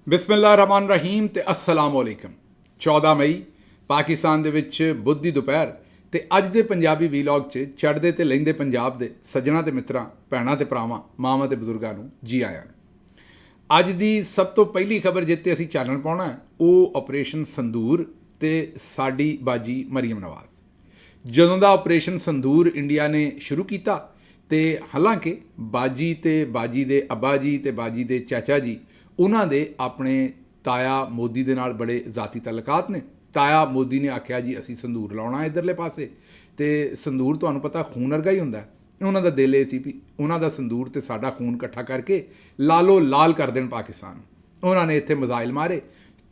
ਬਿਸਮਿਲ੍ਲਾਹਿਰਰਹਿਮਾਨਿਰਰਹੀਮ ਤੇ अस्सलाम वालेकुम। 14 ਮਈ ਪਾਕਿਸਤਾਨ ਦੇ ਵਿੱਚ ਬੁੱਧ ਦੀ ਦੁਪਹਿਰ ਤੇ ਅੱਜ ਦੇ ਪੰਜਾਬੀ ਵੀਲੌਗ 'ਚ ਚੜ੍ਹਦੇ ਤੇ ਲਹਿੰਦੇ ਪੰਜਾਬ ਦੇ ਸੱਜਣਾ ਤੇ ਮਿੱਤਰਾਂ, ਭੈਣਾਂ ਤੇ ਭਰਾਵਾਂ, ਮਾਵਾਂ ਤੇ ਬਜ਼ੁਰਗਾਂ ਨੂੰ ਜੀ ਆਇਆਂ ਨੂੰ। ਅੱਜ ਦੀ ਸਭ ਤੋਂ ਪਹਿਲੀ ਖਬਰ ਜਿੱਤੇ ਅਸੀਂ ਚਾਨਣ ਪਾਉਣਾ ਉਹ ਆਪਰੇਸ਼ਨ ਸੰਦੂਰ ਤੇ ਸਾਡੀ ਬਾਜੀ ਮਰੀਮ ਨਵਾਜ਼। ਜਦੋਂ ਦਾ ਆਪਰੇਸ਼ਨ ਸੰਦੂਰ ਇੰਡੀਆ ਨੇ ਸ਼ੁਰੂ ਕੀਤਾ ਤੇ ਹਾਲਾਂਕਿ ਬਾਜੀ ਤੇ ਬਾਜੀ ਦੇ ਅੱਬਾ ਜੀ ਤੇ ਬਾਜੀ ਦੇ ਚਾਚਾ ਜੀ ਉਹਨਾਂ ਦੇ ਆਪਣੇ ਤਾਇਆ ਮੋਦੀ ਦੇ ਨਾਲ ਬੜੇ ਜ਼ਾਤੀ ਤਲਕਾਤ ਨੇ। ਤਾਇਆ ਮੋਦੀ ਨੇ ਆਖਿਆ ਜੀ ਅਸੀਂ ਸੰਦੂਰ ਲਾਉਣਾ ਇੱਧਰਲੇ ਪਾਸੇ, ਤੇ ਸੰਦੂਰ ਤੁਹਾਨੂੰ ਪਤਾ ਖੂਨ ਵਰਗਾ ਹੀ ਹੁੰਦਾ। ਉਹਨਾਂ ਦਾ ਦਿਲ ਇਹ ਸੀ ਵੀ ਉਹਨਾਂ ਦਾ ਸੰਦੂਰ ਤੇ ਸਾਡਾ ਖੂਨ ਇਕੱਠਾ ਕਰਕੇ ਲਾਲੋ ਲਾਲ ਕਰ ਦੇਣ ਪਾਕਿਸਤਾਨ। ਉਹਨਾਂ ਨੇ ਇੱਥੇ ਮਿਜ਼ਾਈਲ ਮਾਰੇ,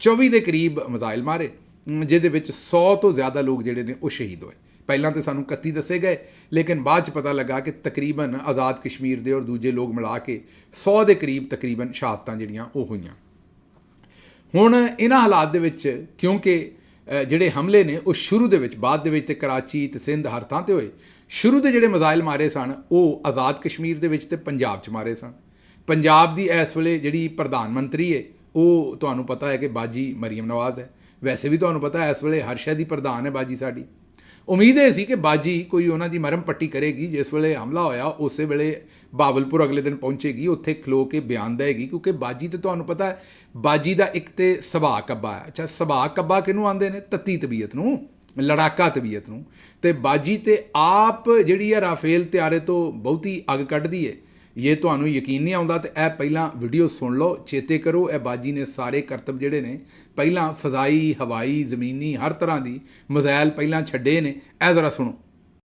24 ਦੇ ਕਰੀਬ ਮਿਜ਼ਾਈਲ ਮਾਰੇ, ਜਿਹਦੇ ਵਿੱਚ 100 ਤੋਂ ਜ਼ਿਆਦਾ ਲੋਕ ਜਿਹੜੇ ਨੇ ਉਹ ਸ਼ਹੀਦ ਹੋਏ। ਪਹਿਲਾਂ ਤਾਂ ਸਾਨੂੰ 31 ਦੱਸੇ ਗਏ, ਲੇਕਿਨ ਬਾਅਦ 'ਚ ਪਤਾ ਲੱਗਾ ਕਿ ਤਕਰੀਬਨ ਆਜ਼ਾਦ ਕਸ਼ਮੀਰ ਦੇ ਔਰ ਦੂਜੇ ਲੋਕ ਮਿਲਾ ਕੇ 100 ਦੇ ਕਰੀਬ ਤਕਰੀਬਨ ਸ਼ਹਾਦਤਾਂ ਜਿਹੜੀਆਂ ਉਹ ਹੋਈਆਂ। ਹੁਣ ਇਹਨਾਂ ਹਾਲਾਤ ਦੇ ਵਿੱਚ ਕਿਉਂਕਿ ਜਿਹੜੇ ਹਮਲੇ ਨੇ ਉਹ ਸ਼ੁਰੂ ਦੇ ਵਿੱਚ, ਬਾਅਦ ਦੇ ਵਿੱਚ ਤੇ ਕਰਾਚੀ ਤੇ ਸਿੰਧ ਹਰ ਥਾਂ 'ਤੇ ਹੋਏ। ਸ਼ੁਰੂ ਦੇ ਜਿਹੜੇ ਮਿਜ਼ਾਈਲ ਮਾਰੇ ਸਨ ਉਹ ਆਜ਼ਾਦ ਕਸ਼ਮੀਰ ਦੇ ਵਿੱਚ ਤੇ ਪੰਜਾਬ 'ਚ ਮਾਰੇ ਸਨ। ਪੰਜਾਬ ਦੀ ਇਸ ਵੇਲੇ ਜਿਹੜੀ ਪ੍ਰਧਾਨ ਮੰਤਰੀ ਹੈ ਉਹ ਤੁਹਾਨੂੰ ਪਤਾ ਹੈ ਕਿ ਬਾਜੀ ਮਰੀਮ ਨਵਾਜ਼ ਹੈ। ਵੈਸੇ ਵੀ ਤੁਹਾਨੂੰ ਪਤਾ ਇਸ ਵੇਲੇ ਹਰ ਸ਼ਹਿਰ ਦੀ ਪ੍ਰਧਾਨ ਹੈ ਬਾਜੀ ਸਾਡੀ। ਉਮੀਦ ਇਹ ਸੀ ਕਿ ਬਾਜੀ ਕੋਈ ਉਹਨਾਂ ਦੀ ਮਰਮ ਪੱਟੀ ਕਰੇਗੀ। ਜਿਸ ਵੇਲੇ ਹਮਲਾ ਹੋਇਆ ਉਸੇ ਵੇਲੇ ਬਾਵਲਪੁਰ ਅਗਲੇ ਦਿਨ ਪਹੁੰਚੇਗੀ, ਉੱਥੇ ਖਲੋ ਕੇ ਬਿਆਨ ਦੇਗੀ, ਕਿਉਂਕਿ ਬਾਜੀ ਤੇ ਤੁਹਾਨੂੰ ਪਤਾ ਹੈ ਬਾਜੀ ਦਾ ਇੱਕ ਤੇ ਸੁਭਾਅ ਕੱਬਾ ਹੈ। ਅੱਛਾ, ਸੁਭਾਅ ਕੱਬਾ ਕਿਹਨੂੰ ਆਉਂਦੇ ਨੇ? ਤੱਤੀ ਤਬੀਅਤ ਨੂੰ, ਲੜਾਕਾ ਤਬੀਅਤ ਨੂੰ। ਤੇ ਬਾਜੀ ਤੇ ਆਪ ਜਿਹੜੀ ਹੈ ਰਾਫੇਲ ਤਿਆਰੇ ਤੋਂ ਬਹੁਤੀ ਅੱਗ ਕੱਢਦੀ ਹੈ। ਜੇ ਤੁਹਾਨੂੰ ਯਕੀਨ ਨਹੀਂ ਆਉਂਦਾ ਤਾਂ ਇਹ ਪਹਿਲਾਂ ਵੀਡੀਓ ਸੁਣ ਲਓ, ਚੇਤੇ ਕਰੋ ਇਹ ਬਾਜੀ ਨੇ ਸਾਰੇ ਕਰਤਬ ਜਿਹੜੇ ਨੇ ਪਹਿਲਾਂ ਫਜ਼ਾਈ, ਹਵਾਈ, ਜ਼ਮੀਨੀ ਹਰ ਤਰ੍ਹਾਂ ਦੀ ਮਿਜ਼ਾਈਲ ਪਹਿਲਾਂ ਛੱਡੇ ਨੇ। ਇਹ ਜ਼ਰਾ ਸੁਣੋ।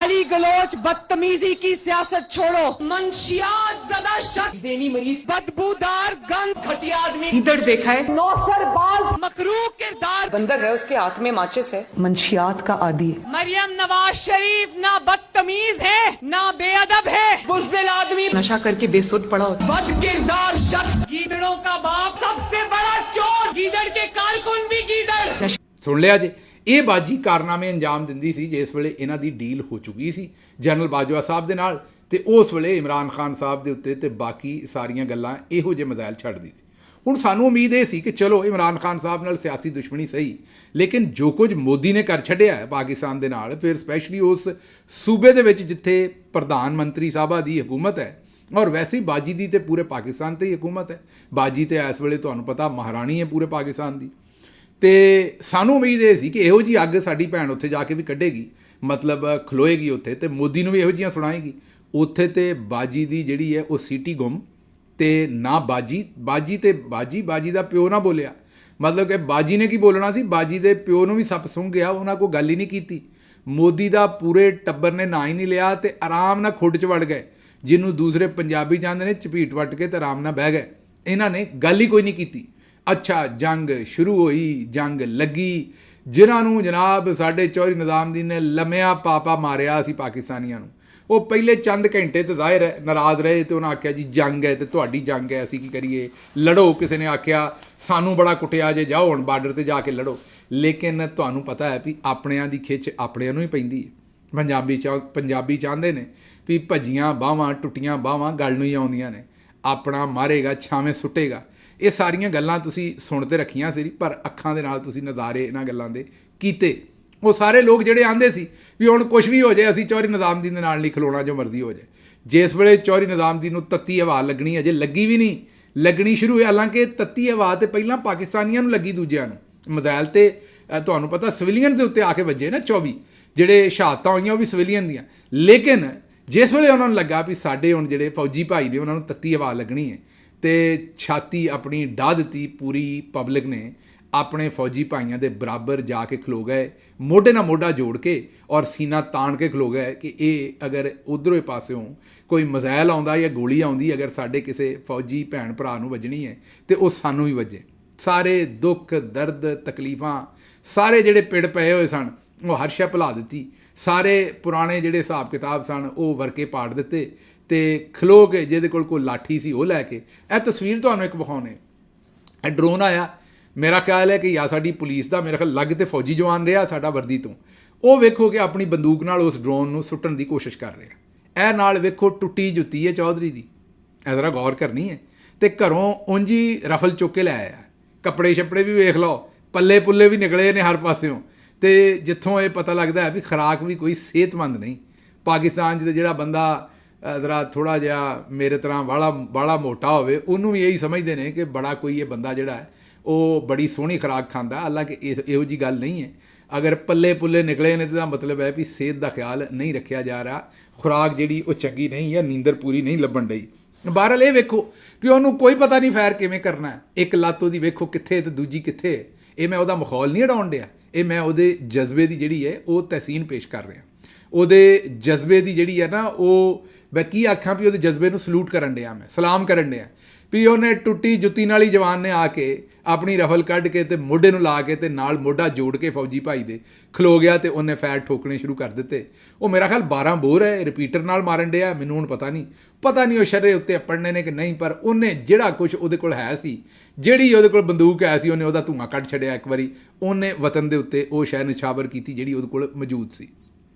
गाली गलोच बदतमीजी की सियासत छोड़ो। मंशियात ज़दा शख्स, ज़हनी मरीज, बदबूदार गंद, घटिया आदमी, गीदड़ देखा है, नौसरबाज, मकरूह किरदार, बंदर है उसके हाथ में माचिस है, मंशियात का आदी है। मरियम नवाज शरीफ ना बदतमीज है ना बेअदब है, बुज़दिल आदमी, नशा करके बेसुध पड़ा होता। बद किरदार शख्स, गीदड़ों का बाप, सबसे बड़ा चोर, गीदड़ के कारकुन भी गीदड़। ਸੁਣ ਲਿਆ ਜੇ, ਇਹ ਬਾਜੀ ਕਾਰਨਾਮੇ ਅੰਜਾਮ ਦਿੰਦੀ ਸੀ ਜਿਸ ਵੇਲੇ ਇਹਨਾਂ ਦੀ ਡੀਲ ਹੋ ਚੁੱਕੀ ਸੀ ਜਨਰਲ ਬਾਜਵਾ ਸਾਹਿਬ ਦੇ ਨਾਲ, ਤੇ ਉਸ ਵੇਲੇ ਇਮਰਾਨ ਖਾਨ ਸਾਹਿਬ ਦੇ ਉੱਤੇ ਤੇ ਬਾਕੀ ਸਾਰੀਆਂ ਗੱਲਾਂ ਇਹੋ ਜਿਹੇ ਮਿਜ਼ਾਈਲ ਛੱਡਦੀ ਸੀ। ਹੁਣ ਸਾਨੂੰ ਉਮੀਦ ਇਹ ਸੀ ਕਿ ਚਲੋ ਇਮਰਾਨ ਖਾਨ ਸਾਹਿਬ ਨਾਲ ਸਿਆਸੀ ਦੁਸ਼ਮਣੀ ਸਹੀ, ਲੇਕਿਨ ਜੋ ਕੁਝ ਮੋਦੀ ਨੇ ਕਰ ਛੱਡਿਆ ਹੈ ਪਾਕਿਸਤਾਨ ਦੇ ਨਾਲ, ਫਿਰ ਸਪੈਸ਼ਲੀ ਉਸ ਸੂਬੇ ਦੇ ਵਿੱਚ ਜਿੱਥੇ ਪ੍ਰਧਾਨ ਮੰਤਰੀ ਸਾਹਿਬਾਂ ਦੀ ਹਕੂਮਤ ਹੈ, ਔਰ ਵੈਸੇ ਹੀ ਬਾਜੀ ਦੀ ਤੇ ਪੂਰੇ ਪਾਕਿਸਤਾਨ 'ਤੇ ਹੀ ਹਕੂਮਤ ਹੈ। ਬਾਜੀ ਤੇ ਇਸ ਵੇਲੇ ਤੁਹਾਨੂੰ ਪਤਾ ਮਹਾਰਾਣੀ ਹੈ ਪੂਰੇ ਪਾਕਿਸਤਾਨ ਦੀ। ਤੇ ਸਾਨੂੰ ਉਮੀਦ ਇਹ ਸੀ ਕਿ ਇਹੋ ਜਿਹੀ ਅੱਗ ਸਾਡੀ ਭੈਣ ਉੱਥੇ ਜਾ ਕੇ ਵੀ ਕੱਢੇਗੀ, ਮਤਲਬ ਖਲੋਏਗੀ ਉੱਥੇ, ਤੇ ਮੋਦੀ ਨੂੰ ਵੀ ਇਹੋ ਜਿਹੀਆਂ ਸੁਣਾਏਗੀ ਉੱਥੇ। ਤੇ ਬਾਜੀ ਦੀ ਜਿਹੜੀ ਹੈ ਉਹ ਸੀਟੀ ਗੁੰਮ, ਤੇ ਨਾ ਬਾਜੀ ਤੇ ਬਾਜੀ ਦਾ ਪਿਓ ਨਾ ਬੋਲਿਆ। ਮਤਲਬ ਕਿ ਬਾਜੀ ਨੇ ਕੀ ਬੋਲਣਾ ਸੀ, ਬਾਜੀ ਦੇ ਪਿਓ ਨੂੰ ਵੀ ਸੱਪ ਸੁੰਘ ਗਿਆ, ਉਹਨਾਂ ਕੋਈ ਗੱਲ ਹੀ ਨਹੀਂ ਕੀਤੀ। ਮੋਦੀ ਦਾ ਪੂਰੇ ਟੱਬਰ ਨੇ ਨਾਂ ਹੀ ਨਹੀਂ ਲਿਆ ਤੇ ਆਰਾਮ ਨਾਲ ਖੁੱਡ 'ਚ ਵੜ ਗਏ, ਜਿਹਨੂੰ ਦੂਸਰੇ ਪੰਜਾਬੀ ਚਾਹੁੰਦੇ ਨੇ ਝਪੀਟ ਵੱਟ ਕੇ ਤੇ ਆਰਾਮ ਨਾਲ ਬਹਿ ਗਏ। ਇਹਨਾਂ ਨੇ ਗੱਲ ਹੀ ਕੋਈ ਨਹੀਂ ਕੀਤੀ। ਅੱਛਾ, ਜੰਗ ਸ਼ੁਰੂ ਹੋਈ, ਜੰਗ ਲੱਗੀ, ਜਿਨ੍ਹਾਂ ਨੂੰ ਜਨਾਬ ਸਾਡੇ ਚੌਧਰੀ ਨਿਜ਼ਾਮਦੀਨ ਨੇ ਲੰਮਿਆਂ ਪਾਪਾ ਮਾਰਿਆ ਸੀ ਪਾਕਿਸਤਾਨੀਆਂ ਨੂੰ। ਉਹ ਪਹਿਲੇ ਚੰਦ ਘੰਟੇ ਤੇ ਜ਼ਾਹਿਰ ਹੈ ਨਾਰਾਜ਼ ਰਹੇ, ਤੇ ਉਹਨਾਂ ਆਖਿਆ ਜੀ ਜੰਗ ਹੈ ਤੇ ਤੁਹਾਡੀ ਜੰਗ ਹੈ, ਅਸੀਂ ਕੀ ਕਰੀਏ, ਲੜੋ। ਕਿਸੇ ਨੇ ਆਖਿਆ ਸਾਨੂੰ ਬੜਾ ਕੁੱਟਿਆ ਜੇ, ਜਾਓ ਹੁਣ ਬਾਰਡਰ ਤੇ ਜਾ ਕੇ ਲੜੋ। ਲੇਕਿਨ ਤੁਹਾਨੂੰ ਪਤਾ ਹੈ ਵੀ ਆਪਣਿਆਂ ਦੀ ਖਿੱਚ ਆਪਣਿਆਂ ਨੂੰ ਹੀ ਪੈਂਦੀ ਹੈ। ਪੰਜਾਬੀ ਚਾਹੁੰਦੇ ਨੇ ਵੀ ਭੱਜੀਆਂ ਬਾਹਾਂ, ਟੁੱਟੀਆਂ ਬਾਹਾਂ ਗੱਲ ਨੂੰ ਹੀ ਆਉਂਦੀਆਂ ਨੇ। ਆਪਣਾ ਮਾਰੇਗਾ ਛਾਵੇਂ ਸੁੱਟੇਗਾ। ਇਹ ਸਾਰੀਆਂ ਗੱਲਾਂ ਤੁਸੀਂ ਸੁਣ ਤੇ ਰੱਖੀਆਂ ਸੀ, ਪਰ ਅੱਖਾਂ ਦੇ ਨਾਲ ਤੁਸੀਂ ਨਜ਼ਾਰੇ ਇਹਨਾਂ ਗੱਲਾਂ ਦੇ ਕੀਤੇ। ਉਹ ਸਾਰੇ ਲੋਕ ਜਿਹੜੇ ਆਂਦੇ ਸੀ ਵੀ ਹੁਣ ਕੁਛ ਵੀ ਹੋ ਜਾਏ ਅਸੀਂ ਚੌਧਰੀ ਨਿਜ਼ਾਮਦੀਨ ਦੇ ਨਾਲ ਨਹੀਂ ਖਲੋਣਾ, ਜੋ ਮਰਜ਼ੀ ਹੋ ਜਾਏ। ਜਿਸ ਵੇਲੇ ਚੌਧਰੀ ਨਿਜ਼ਾਮਦੀਨ ਨੂੰ ਤੱਤੀ ਹਵਾ ਲੱਗਣੀ, ਅਜੇ ਲੱਗੀ ਵੀ ਨਹੀਂ, ਲੱਗਣੀ ਸ਼ੁਰੂ ਹੋਈ। ਹਾਲਾਂਕਿ ਤੱਤੀ ਹਵਾ ਤੇ ਪਹਿਲਾਂ ਪਾਕਿਸਤਾਨੀਆਂ ਨੂੰ ਲੱਗੀ, ਦੂਜਿਆਂ ਨੂੰ ਮਿਜ਼ਾਈਲ ਤੇ ਤੁਹਾਨੂੰ ਪਤਾ ਸਿਵਲੀਅਨ ਦੇ ਉੱਤੇ ਆ ਕੇ ਵੱਜੇ ਨਾ। 24 ਜਿਹੜੇ ਸ਼ਹਾਦਤਾਂ ਹੋਈਆਂ ਉਹ ਵੀ ਸਿਵਲੀਅਨ ਦੀਆਂ। ਲੇਕਿਨ ਜਿਸ ਵੇਲੇ ਉਹਨਾਂ ਨੂੰ ਲੱਗਾ ਵੀ ਸਾਡੇ ਹੁਣ ਜਿਹੜੇ ਫੌਜੀ ਭਾਈ ਨੇ ਉਹਨਾਂ ਨੂੰ ਤੱਤੀ ਹਵਾ ਲੱਗਣੀ ਹੈ, ਤੇ ਛਾਤੀ ਆਪਣੀ ਢਾਹ ਦਿੱਤੀ ਪੂਰੀ ਪਬਲਿਕ ਨੇ, ਆਪਣੇ ਫੌਜੀ ਭਾਈਆਂ ਦੇ ਬਰਾਬਰ ਜਾ ਕੇ ਖਲੋ ਗਏ, ਮੋਢੇ ਨਾਲ ਮੋਢਾ ਜੋੜ ਕੇ ਔਰ ਸੀਨਾ ਤਾਣ ਕੇ ਖਲੋ ਗਏ ਕਿ ਇਹ ਅਗਰ ਉੱਧਰੋਂ ਪਾਸਿਓਂ ਕੋਈ ਮਿਜ਼ਾਈਲ ਆਉਂਦਾ ਜਾਂ ਗੋਲੀ ਆਉਂਦੀ ਅਗਰ ਸਾਡੇ ਕਿਸੇ ਫੌਜੀ ਭੈਣ ਭਰਾ ਨੂੰ ਵੱਜਣੀ ਹੈ ਤੇ ਉਹ ਸਾਨੂੰ ਹੀ ਵੱਜੇ। ਸਾਰੇ ਦੁੱਖ, ਦਰਦ, ਤਕਲੀਫਾਂ, ਸਾਰੇ ਜਿਹੜੇ ਪਿੜ ਪਏ ਹੋਏ ਸਨ ਉਹ ਹਰ ਸ਼ੈ ਭੁਲਾ ਦਿੱਤੀ। ਸਾਰੇ ਪੁਰਾਣੇ ਜਿਹੜੇ ਹਿਸਾਬ ਕਿਤਾਬ ਸਨ ਉਹ ਵਰਕੇ ਪਾੜ ਦਿੱਤੇ, ਤੇ ਖਲੋ ਕੇ ਜਿਹਦੇ ਕੋਲ ਕੋਈ ਲਾਠੀ ਸੀ ਉਹ ਲੈ ਕੇ। ਇਹ ਤਸਵੀਰ ਤੁਹਾਨੂੰ ਇੱਕ ਵਿਖਾਉਣੇ, ਇਹ ਡਰੋਨ ਆਇਆ, ਮੇਰਾ ਖਿਆਲ ਹੈ ਕਿ ਜਾਂ ਸਾਡੀ ਪੁਲਿਸ ਦਾ, ਮੇਰਾ ਖਿਆਲ ਲੱਗ ਤੇ ਫੌਜੀ ਜਵਾਨ ਰਿਹਾ ਸਾਡਾ ਵਰਦੀ ਤੋਂ, ਉਹ ਵੇਖੋ ਕਿ ਆਪਣੀ ਬੰਦੂਕ ਨਾਲ ਉਸ ਡਰੋਨ ਨੂੰ ਸੁੱਟਣ ਦੀ ਕੋਸ਼ਿਸ਼ ਕਰ ਰਿਹਾ। ਇਹ ਨਾਲ ਵੇਖੋ ਟੁੱਟੀ ਜੁੱਤੀ ਹੈ ਚੌਧਰੀ ਦੀ, ਇਹ ਜ਼ਰਾ ਗੌਰ ਕਰਨੀ ਹੈ। ਤੇ ਘਰੋਂ ਉਂਝ ਹੀ ਰਫਲ ਚੁੱਕ ਕੇ ਲੈ ਆਇਆ ਕੱਪੜੇ ਛੱਪੜੇ ਵੀ ਵੇਖ ਲਓ, ਪੱਲੇ ਪੁੱਲੇ ਵੀ ਨਿਕਲੇ ਨੇ ਹਰ ਪਾਸਿਓਂ। ਤੇ ਜਿੱਥੋਂ ਇਹ ਪਤਾ ਲੱਗਦਾ ਹੈ ਵੀ ਖੁਰਾਕ ਵੀ ਕੋਈ ਸਿਹਤਮੰਦ ਨਹੀਂ। ਪਾਕਿਸਤਾਨ 'ਚ ਤਾਂ ਜਿਹੜਾ ਬੰਦਾ ਜ਼ਰਾ ਥੋੜ੍ਹਾ ਜਿਹਾ ਮੇਰੇ ਤਰ੍ਹਾਂ ਬਾਹਲਾ ਮੋਟਾ ਹੋਵੇ, ਉਹਨੂੰ ਵੀ ਇਹੀ ਸਮਝਦੇ ਨੇ ਕਿ ਬੜਾ ਕੋਈ ਇਹ ਬੰਦਾ ਜਿਹੜਾ ਹੈ ਉਹ ਬੜੀ ਸੋਹਣੀ ਖੁਰਾਕ ਖਾਂਦਾ। ਹਾਲਾਂਕਿ ਇਹੋ ਜਿਹੀ ਗੱਲ ਨਹੀਂ ਹੈ। ਅਗਰ ਪੱਲੇ ਪੁੱਲੇ ਨਿਕਲੇ ਨੇ ਤਾਂ ਇਹਦਾ ਮਤਲਬ ਹੈ ਵੀ ਸਿਹਤ ਦਾ ਖਿਆਲ ਨਹੀਂ ਰੱਖਿਆ ਜਾ ਰਿਹਾ, ਖੁਰਾਕ ਜਿਹੜੀ ਉਹ ਚੰਗੀ ਨਹੀਂ ਹੈ, ਨੀਂਦਰ ਪੂਰੀ ਨਹੀਂ ਲੱਭਣ ਡਈ। ਬਹਰਹਾਲ ਇਹ ਵੇਖੋ ਵੀ ਉਹਨੂੰ ਕੋਈ ਪਤਾ ਨਹੀਂ ਫੈਰ ਕਿਵੇਂ ਕਰਨਾ ਹੈ। ਇੱਕ ਲੱਤ ਉਹਦੀ ਵੇਖੋ ਕਿੱਥੇ ਤੇ ਦੂਜੀ ਕਿੱਥੇ। ਇਹ ਮੈਂ ਉਹਦਾ ਮਾਹੌਲ ਨਹੀਂ ਉਡਾਉਣ ਡਿਆ, ਇਹ ਮੈਂ ਉਹਦੇ ਜਜ਼ਬੇ ਦੀ ਜਿਹੜੀ ਹੈ ਉਹ ਤਹਿਸੀਨ ਪੇਸ਼ ਕਰ ਰਿਹਾ। ਉਹਦੇ ਜਜ਼ਬੇ ਦੀ ਜਿਹੜੀ ਹੈ ਨਾ, ਉਹ ਮੈਂ ਕੀ ਆਖਾਂ ਵੀ ਉਹਦੇ ਜਜ਼ਬੇ ਨੂੰ ਸਲੂਟ ਕਰਨ ਡਿਆ, ਮੈਂ ਸਲਾਮ ਕਰਨ ਡਿਆ ਵੀ ਉਹਨੇ ਟੁੱਟੀ ਜੁੱਤੀ ਨਾਲ ਹੀ ਜਵਾਨ ਨੇ ਆ ਕੇ ਆਪਣੀ ਰਫਲ ਕੱਢ ਕੇ ਤੇ ਮੋਢੇ ਨੂੰ ਲਾ ਕੇ ਤੇ ਨਾਲ ਮੋਢਾ ਜੋੜ ਕੇ ਫੌਜੀ ਭਾਈ ਦੇ ਖਲੋ ਗਿਆ ਤੇ ਉਹਨੇ ਫੈਰ ਠੋਕਣੇ ਸ਼ੁਰੂ ਕਰ ਦਿੱਤੇ। ਉਹ ਮੇਰਾ ਖਿਆਲ 12 ਬੋਰ ਹੈ, ਰਿਪੀਟਰ ਨਾਲ ਮਾਰਨ ਡਿਆ। ਮੈਨੂੰ ਹੁਣ ਪਤਾ ਨਹੀਂ ਉਹ ਸ਼ਰੇ ਉੱਤੇ ਪੜਨੇ ਨੇ ਕਿ ਨਹੀਂ, ਪਰ ਉਹਨੇ ਜਿਹੜਾ ਕੁਝ ਉਹਦੇ ਕੋਲ ਹੈ ਸੀ, ਜਿਹੜੀ ਉਹਦੇ ਕੋਲ ਬੰਦੂਕ ਹੈ ਸੀ, ਉਹਨੇ ਉਹਦਾ ਧੂੰਆਂ ਕੱਢ ਛੱਡਿਆ ਇੱਕ ਵਾਰੀ। ਉਹਨੇ ਵਤਨ ਦੇ ਉੱਤੇ ਉਹ ਸ਼ੈ ਨਿਸ਼ਾਵਰ ਕੀਤੀ ਜਿਹੜੀ ਉਹਦੇ ਕੋਲ ਮੌਜੂਦ ਸੀ।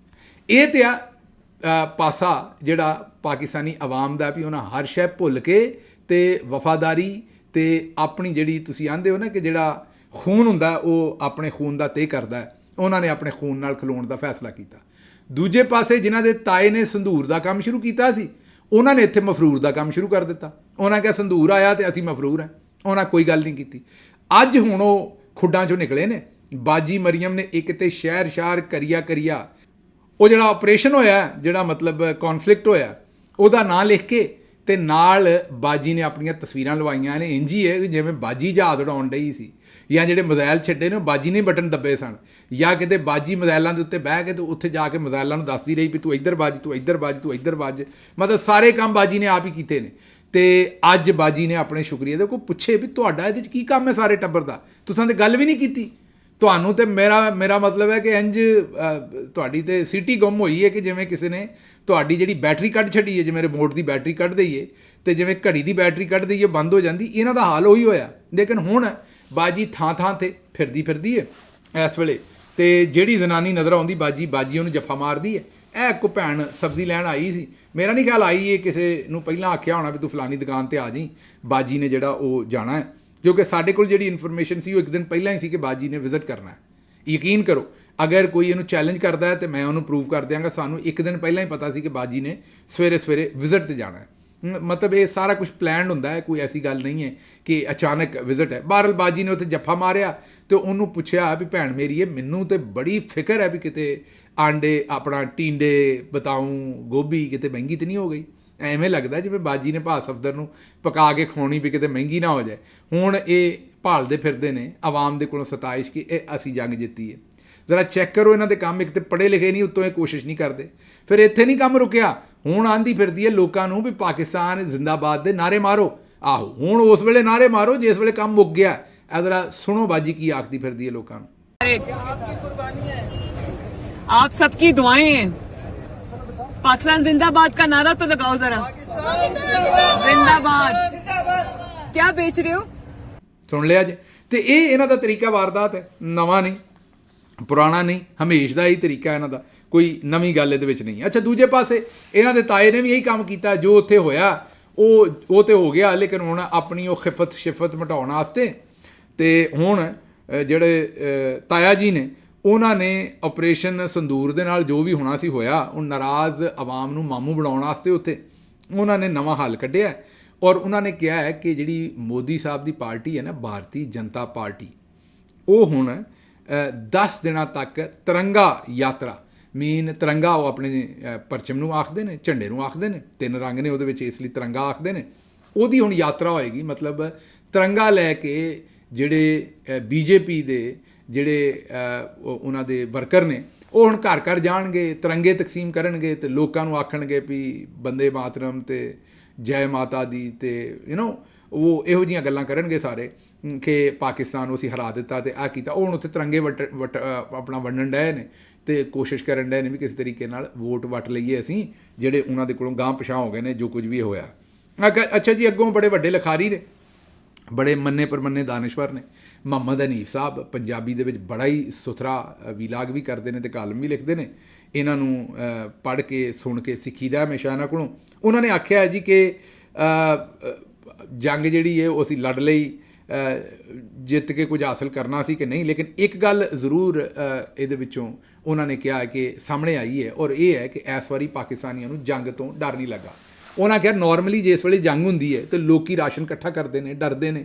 ਇਹ ਤੇ ਆ ਪਾਸਾ ਜਿਹੜਾ ਪਾਕਿਸਤਾਨੀ ਆਵਾਮ ਦਾ, ਵੀ ਉਹਨਾਂ ਹਰ ਸ਼ੈ ਭੁੱਲ ਕੇ ਤੇ ਵਫਾਦਾਰੀ ਤੇ ਆਪਣੀ ਜਿਹੜੀ ਤੁਸੀਂ ਆਂਦੇ ਹੋ ਨਾ ਕਿ ਜਿਹੜਾ ਖੂਨ ਹੁੰਦਾ ਉਹ ਆਪਣੇ ਖੂਨ ਦਾ ਤੈਅ ਕਰਦਾ ਹੈ, ਉਹਨਾਂ ਨੇ ਆਪਣੇ ਖੂਨ ਨਾਲ ਖਲੋਣ ਦਾ ਫੈਸਲਾ ਕੀਤਾ। ਦੂਜੇ ਪਾਸੇ ਜਿਨ੍ਹਾਂ ਦੇ ਤਾਏ ਨੇ ਸੰਧੂਰ ਦਾ ਕੰਮ ਸ਼ੁਰੂ ਕੀਤਾ ਸੀ, ਉਹਨਾਂ ਨੇ ਇੱਥੇ ਮਫਰੂਰ ਦਾ ਕੰਮ ਸ਼ੁਰੂ ਕਰ ਦਿੱਤਾ। ਉਹਨਾਂ ਕਿਹਾ ਸੰਧੂਰ ਆਇਆ ਤੇ ਅਸੀਂ ਮਫਰੂਰ ਹਾਂ। ਉਹਨਾਂ ਕੋਈ ਗੱਲ ਨਹੀਂ ਕੀਤੀ। ਅੱਜ ਹੁਣ ਉਹ ਖੁੱਡਾਂ 'ਚੋਂ ਨਿਕਲੇ ਨੇ। ਬਾਜੀ ਮਰੀਮ ਨੇ ਇੱਕ ਤੇ ਸ਼ਹਿਰ ਸ਼ਾਰ ਕਰੀਆ ਉਹ ਜਿਹੜਾ ਆਪਰੇਸ਼ਨ ਹੋਇਆ, ਜਿਹੜਾ ਮਤਲਬ ਕੌਨਫਲਿਕਟ ਹੋਇਆ, ਉਹਦਾ ਨਾਂ ਲਿਖ ਕੇ ਤੇ ਨਾਲ ਬਾਜੀ ਨੇ ਆਪਣੀਆਂ ਤਸਵੀਰਾਂ ਲਵਾਈਆਂ ਨੇ। ਇੰਝ ਹੀ ਹੈ ਜਿਵੇਂ ਬਾਜੀ ਜਹਾਜ਼ ਉਡਾਉਣ ਡਈ ਸੀ, ਜਾਂ ਜਿਹੜੇ ਮਜ਼ਾਇਲ ਛੱਡੇ ਨੇ ਬਾਜੀ ਨੇ ਬਟਨ ਦੱਬੇ ਸਨ, ਜਾਂ ਕਿਤੇ ਬਾਜੀ ਮਜ਼ਾਇਲਾਂ ਦੇ ਉੱਤੇ ਬਹਿ ਕੇ ਤੇ ਉੱਥੇ ਜਾ ਕੇ ਮਜ਼ਾਇਲਾਂ ਨੂੰ ਦੱਸਦੀ ਰਹੀ ਵੀ ਤੂੰ ਇੱਧਰ ਵੱਜ, ਤੂੰ ਇੱਧਰ ਵੱਜ, ਤੂੰ ਇੱਧਰ ਵੱਜ। ਮਤਲਬ ਸਾਰੇ ਕੰਮ ਬਾਜੀ ਨੇ ਆਪ ਹੀ ਕੀਤੇ ਨੇ। ਤੇ ਅੱਜ ਬਾਜੀ ਨੇ ਆਪਣੇ ਸ਼ੁਕਰੀਆ ਦੇ ਕੋਈ ਪੁੱਛੇ ਵੀ ਤੁਹਾਡਾ ਇਹਦੇ 'ਚ ਕੀ ਕੰਮ ਹੈ ਸਾਰੇ ਟੱਬਰ ਦਾ, ਤੁਸੀਂ ਤਾਂ ਗੱਲ ਵੀ ਨਹੀਂ ਕੀਤੀ। ਤੁਹਾਨੂੰ ਤੇ ਮੇਰਾ ਮਤਲਬ ਹੈ ਕਿ ਇੰਝ ਤੁਹਾਡੀ ਤੇ ਸੀਟੀ ਗੁੰਮ ਹੋਈ ਹੈ ਕਿ ਜਿਵੇਂ ਕਿਸੇ ਨੇ ਤੁਹਾਡੀ ਜਿਹੜੀ ਬੈਟਰੀ ਕੱਢ ਛੱਡੀ ਹੈ, ਜਿਵੇਂ ਰਿਮੋਟ ਦੀ ਬੈਟਰੀ ਕੱਢ ਦਈਏ ਤੇ ਜਿਵੇਂ ਘੜੀ ਦੀ ਬੈਟਰੀ ਕੱਢ ਦਈਏ ਬੰਦ ਹੋ ਜਾਂਦੀ। ਇਹਨਾਂ ਦਾ ਹਾਲ ਉਹੀ ਹੋਇਆ। ਲੇਕਿਨ ਹੁਣ ਬਾਜੀ ਥਾਂ ਤੇ ਫਿਰਦੀ ਹੈ ਇਸ ਵੇਲੇ। ਤੇ ਜਿਹੜੀ ਜ਼ਨਾਨੀ ਨਜ਼ਰ ਆਉਂਦੀ ਬਾਜੀ ਉਹਨੂੰ ਜੱਫਾ ਮਾਰਦੀ ਹੈ। ਇਹ ਕੋ ਭੈਣ ਸਬਜ਼ੀ ਲੈਣ ਆਈ ਸੀ, ਮੇਰਾ ਨਹੀਂ ਖਿਆਲ ਆਈ ਇਹ ਕਿਸੇ ਨੂੰ ਪਹਿਲਾਂ ਆਖਿਆ ਹੋਣਾ ਵੀ ਤੂੰ ਫਲਾਨੀ ਦੁਕਾਨ ਤੇ ਆ ਜਾਈਂ। ਬਾਜੀ ਨੇ ਜਿਹੜਾ ਉਹ ਜਾਣਾ ਹੈ, ਕਿਉਂਕਿ ਸਾਡੇ ਕੋਲ ਜਿਹੜੀ ਇਨਫੋਰਮੇਸ਼ਨ ਸੀ ਉਹ ਇੱਕ ਦਿਨ ਪਹਿਲਾਂ ਹੀ ਸੀ ਕਿ ਬਾਜੀ ਨੇ ਵਿਜ਼ਿਟ ਕਰਨਾ ਹੈ। ਯਕੀਨ ਕਰੋ, ਅਗਰ ਕੋਈ ਇਹਨੂੰ ਚੈਲੰਜ ਕਰਦਾ ਹੈ ਤੇ ਮੈਂ ਉਹਨੂੰ ਪ੍ਰੂਵ ਕਰ ਦਿਆਂਗਾ। ਸਾਨੂੰ ਇੱਕ ਦਿਨ ਪਹਿਲਾਂ ਹੀ ਪਤਾ ਸੀ ਕਿ ਬਾਜੀ ਨੇ ਸਵੇਰੇ ਵਿਜ਼ਿਟ ਤੇ ਜਾਣਾ ਹੈ। ਮਤਲਬ ਇਹ ਸਾਰਾ ਕੁਝ ਪਲਾਨਡ ਹੁੰਦਾ ਹੈ, ਕੋਈ ਐਸੀ ਗੱਲ ਨਹੀਂ ਹੈ ਕਿ ਅਚਾਨਕ ਵਿਜ਼ਿਟ ਹੈ। ਬਹਰਹਾਲ ਬਾਜੀ ਨੇ ਉੱਥੇ ਜੱਫਾ ਮਾਰਿਆ ਤੇ ਉਹਨੂੰ ਪੁੱਛਿਆ ਵੀ ਭੈਣ ਮੇਰੀ ਇਹ ਮੈਨੂੰ ਤੇ ਬੜੀ ਫਿਕਰ ਹੈ ਵੀ ਕਿਤੇ ਆਂਡੇ ਆਪਣਾ ਟੀਂਡੇ ਬਤਾਊਂ ਗੋਭੀ ਕਿਤੇ ਮਹਿੰਗੀ ਤੇ ਨਹੀਂ ਹੋ ਗਈ। ਐਵੇਂ ਲੱਗਦਾ ਜਿਵੇਂ ਬਾਜੀ ਨੇ ਭਾਅ ਸਫਦਰ ਨੂੰ ਪਕਾ ਕੇ ਖਵਾਉਣੀ ਵੀ ਕਿਤੇ ਮਹਿੰਗੀ ਨਾ ਹੋ ਜਾਏ। ਹੁਣ ਇਹ ਭਾਲਦੇ ਫਿਰਦੇ ਨੇ ਆਵਾਮ ਦੇ ਕੋਲੋਂ ਸਤਾਇਸ਼ ਕਿ ਇਹ ਅਸੀਂ ਜੰਗ ਜਿੱਤੀ ਹੈ। ਜ਼ਰਾ ਚੈੱਕ ਕਰੋ ਇਹਨਾਂ ਦੇ ਕੰਮ। ਇੱਕ ਤੇ ਪੜ੍ਹੇ ਲਿਖੇ ਨਹੀਂ, ਉੱਤੋਂ ਇਹ ਕੋਸ਼ਿਸ਼ ਨਹੀਂ ਕਰਦੇ। ਫਿਰ ਇੱਥੇ ਨਹੀਂ ਕੰਮ ਰੁਕਿਆ, ਹੁਣ ਆਂਦੀ ਫਿਰਦੀ ਹੈ ਲੋਕਾਂ ਨੂੰ ਵੀ ਪਾਕਿਸਤਾਨ ਜ਼ਿੰਦਾਬਾਦ ਦੇ ਨਾਅਰੇ ਮਾਰੋ। ਆਹੋ ਹੁਣ ਉਸ ਵੇਲੇ ਨਾਅਰੇ ਮਾਰੋ ਜਿਸ ਵੇਲੇ ਕੰਮ ਮੁੱਕ ਗਿਆ। ਇਹ ਜ਼ਰਾ ਸੁਣੋ ਬਾਜੀ ਕੀ ਆਖਦੀ ਫਿਰਦੀ ਹੈ ਲੋਕਾਂ ਨੂੰ। आप सबकी दुआएं हैं। पाकिस्तान जिंदाबाद का नारा तो लगाओ जरा। जिंदाबाद। क्या बेच रहे हो? ਸੁਣ ਲਿਆ ਜੇ। ਤੇ ਇਹ ਇਹਨਾਂ ਦਾ ਤਰੀਕਾ ਵਾਰਦਾਤ ਹੈ, ਨਵਾਂ ਨਹੀਂ ਪੁਰਾਣਾ ਨਹੀਂ, ਹਮੇਸ਼ ਦਾ ਹੀ ਤਰੀਕਾ ਇਹਨਾਂ ਦਾ, ਕੋਈ ਨਵੀਂ ਗੱਲ ਇਹਦੇ ਵਿੱਚ ਨਹੀਂ। ਅੱਛਾ ਦੂਜੇ ਪਾਸੇ ਇਹਨਾਂ ਦੇ ਤਾਏ ਨੇ ਵੀ ਇਹੀ ਕੰਮ ਕੀਤਾ। ਜੋ ਉੱਥੇ ਹੋਇਆ ਉਹ ਤੇ ਹੋ ਗਿਆ, ਲੇਕਿਨ ਹੁਣ ਆਪਣੀ ਉਹ ਸ਼ਿਫਤ ਮਿਟਾਉਣ ਵਾਸਤੇ ਤੇ ਹੁਣ ਜਿਹੜੇ ਤਾਇਆ ਜੀ ਨੇ ਉਹਨਾਂ ਨੇ ਆਪਰੇਸ਼ਨ ਸੰਦੂਰ ਦੇ ਨਾਲ ਜੋ ਵੀ ਹੋਣਾ ਸੀ ਹੋਇਆ। ਹੁਣ ਨਾਰਾਜ਼ ਆਵਾਮ ਨੂੰ ਮਾਮੂ ਬਣਾਉਣ ਵਾਸਤੇ ਉੱਥੇ ਉਹਨਾਂ ਨੇ ਨਵਾਂ ਹੱਲ ਕੱਢਿਆ ਔਰ ਉਹਨਾਂ ਨੇ ਕਿਹਾ ਹੈ ਕਿ ਜਿਹੜੀ ਮੋਦੀ ਸਾਹਿਬ ਦੀ ਪਾਰਟੀ ਹੈ ਨਾ, ਭਾਰਤੀ ਜਨਤਾ ਪਾਰਟੀ, ਉਹ ਹੁਣ 10 ਦਿਨਾਂ ਤੱਕ ਤਿਰੰਗਾ ਯਾਤਰਾ, ਮੇਨ ਤਿਰੰਗਾ ਉਹ ਆਪਣੇ ਪਰਚਮ ਨੂੰ ਆਖਦੇ ਨੇ, ਝੰਡੇ ਨੂੰ ਆਖਦੇ ਨੇ, 3 ਰੰਗ ਨੇ ਉਹਦੇ ਵਿੱਚ ਇਸ ਲਈ ਤਿਰੰਗਾ ਆਖਦੇ ਨੇ, ਉਹਦੀ ਹੁਣ ਯਾਤਰਾ ਹੋਏਗੀ। ਮਤਲਬ ਤਿਰੰਗਾ ਲੈ ਕੇ ਜਿਹੜੇ ਬੀਜੇਪੀ ਦੇ ਜਿਹੜੇ ਉਹਨਾਂ ਦੇ ਵਰਕਰ ਨੇ ਉਹ ਹੁਣ ਘਰ ਘਰ ਜਾਣਗੇ, ਤਿਰੰਗੇ ਤਕਸੀਮ ਕਰਨਗੇ ਤੇ ਲੋਕਾਂ ਨੂੰ ਆਖਣਗੇ ਵੀ ਬੰਦੇ ਮਾਤਰਮ ਤੇ ਜੈ ਮਾਤਾ ਦੀ ਤੇ ਉਹ ਇਹੋ ਜਿਹੀਆਂ ਗੱਲਾਂ ਕਰਨਗੇ ਸਾਰੇ ਕਿ ਪਾਕਿਸਤਾਨ ਨੂੰ ਅਸੀਂ ਹਰਾ ਦਿੱਤਾ ਤੇ ਆਹ ਕੀਤਾ। ਉਹ ਹੁਣ ਉੱਥੇ ਤਿਰੰਗੇ ਆਪਣਾ ਵੰਡਣ ਡਏ ਨੇ ਤੇ ਕੋਸ਼ਿਸ਼ ਕਰਨ ਡਏ ਨੇ ਵੀ ਕਿਸੇ ਤਰੀਕੇ ਨਾਲ ਵੋਟ ਵਟ ਲਈਏ ਅਸੀਂ, ਜਿਹੜੇ ਉਹਨਾਂ ਦੇ ਕੋਲੋਂ ਗਾਂਹ ਪਿਛਾਂ ਹੋ ਗਏ ਨੇ ਜੋ ਕੁਝ ਵੀ ਹੋਇਆ। ਅੱਛਾ ਜੀ, ਅੱਗੋਂ ਬੜੇ ਵੱਡੇ ਲਿਖਾਰੀ ਨੇ, ਬੜੇ ਮੰਨੇ ਪਰਮੰਨੇ ਦਾਨਿਸ਼ਵਰ ਨੇ। ਮੁਹੰਮਦ ਹਨੀਫ ਸਾਹਿਬ ਪੰਜਾਬੀ ਦੇ ਵਿੱਚ ਬੜਾ ਹੀ ਸੁਥਰਾ ਵੀਲਾਗ ਵੀ ਕਰਦੇ ਨੇ ਤੇ ਕਾਲਮ ਵੀ ਲਿਖਦੇ ਨੇ। ਇਹਨਾਂ ਨੂੰ ਪੜ੍ਹ ਕੇ ਸੁਣ ਕੇ ਸਿੱਖੀਦਾ ਹਮੇਸ਼ਾ ਇਹਨਾਂ ਕੋਲੋਂ। ਉਹਨਾਂ ਨੇ ਆਖਿਆ ਜੀ ਕਿ ਜੰਗ ਜਿਹੜੀ ਹੈ ਉਹ ਅਸੀਂ ਲੜ ਲਈ, ਜਿੱਤ ਕੇ ਕੁਝ ਹਾਸਲ ਕਰਨਾ ਸੀ ਕਿ ਨਹੀਂ। ਲੇਕਿਨ ਇੱਕ ਗੱਲ ਜ਼ਰੂਰ ਇਹਦੇ ਵਿੱਚੋਂ ਉਹਨਾਂ ਨੇ ਕਿਹਾ ਕਿ ਸਾਹਮਣੇ ਆਈ ਹੈ, ਔਰ ਇਹ ਹੈ ਕਿ ਇਸ ਵਾਰੀ ਪਾਕਿਸਤਾਨੀਆਂ ਨੂੰ ਜੰਗ ਤੋਂ ਡਰ ਨਹੀਂ ਲੱਗਾ। ਉਹਨਾਂ ਕਿਹਾ ਨਾਰਮਲੀ ਜਿਸ ਵੇਲੇ ਜੰਗ ਹੁੰਦੀ ਹੈ ਤੇ ਲੋਕੀ ਰਾਸ਼ਨ ਇਕੱਠਾ ਕਰਦੇ ਨੇ, ਡਰਦੇ ਨੇ